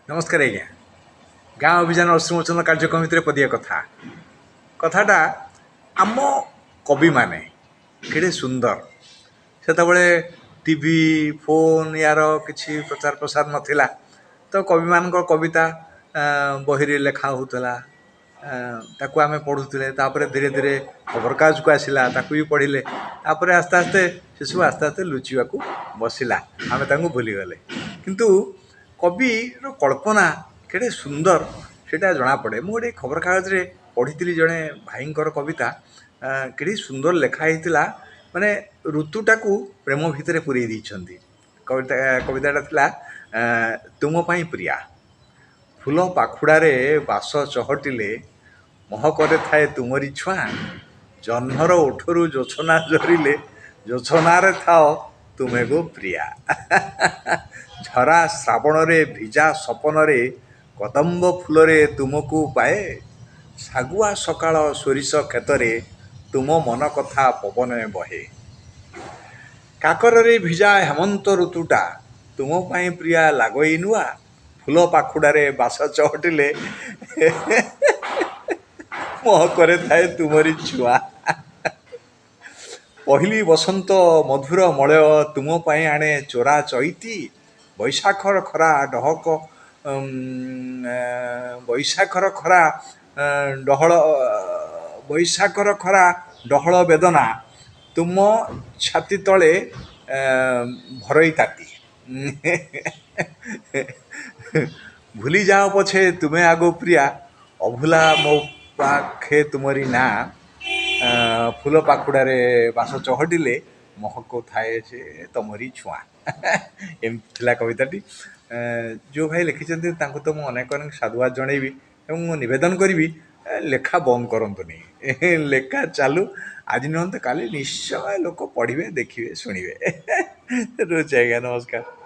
नमस्कार आज्ञा गाँ अभियान अश्रुमोचन कार्यक्रम भितर पदिया कथाटा आम कवि माने केड़े सुंदर सेतबले टीवी फोन यार किसी प्रचार प्रसार नथिला तो कवि मान कविता बही लेखा होता ताकू आम पढ़ुले धीरे धीरे खबरकागज को आसला ताकू भी पढ़ले आस्ते आस्ते से सब आस्ते आस्ते लुचिवा बसला आम भूलीगले किंतु कवि कल्पना केड़े सुंदर सेटा जना पड़े मुझे खबर कागज रे पढ़ी जड़े भाई कविता केड़े सुंदर लेखाई माने ऋतुटा को प्रेम भितर पूरे कविता कविताटा थिला तुम पाई प्रिया फूल पाखुड़ारे बास चहटिले महकरे थाए तुमरी छुआ जह्नर ओठरू जोछना जरिले जोछनारे थाओ तुमे गो प्रिया झरा श्रावण रे भिजा सपन रे कदम्ब फूलरे तुमको पाए सागुआ सकाळ सोरिष क्षेत्रे तुम मन कथा पवन बहे काकर रे भिजा हेमंत ऋतुटा तुम पाई प्रिया लागई नुआ फूल पाखुड़ारे बास चहटिले महकरे थाए तुमरी छुआ पहली बसंत मधुर मलय तुम पाई आणे चोरा चैती बैशाखर खरा डहक बैशाखर खरा डहल बैशाखर खरा डहल वेदना तुम छाती तले भरई ताती भूली जाओ पछे तुम्हें आगो प्रिया अभुला मो पाखे तुमरी ना फूल पाखुड़ारे बास चहटिले महक थाए से तुमरी छुआ एमती कविताटी जो भाई लिखिं तो मुझे अनेक अनेक साधुवाद जनइबी और नवेदन करी लेखा बंद करतुनि लेखा चालू आज नुहत काली निश्चय लोक पढ़े देखिए शुणे रोचे आज्ञा नमस्कार।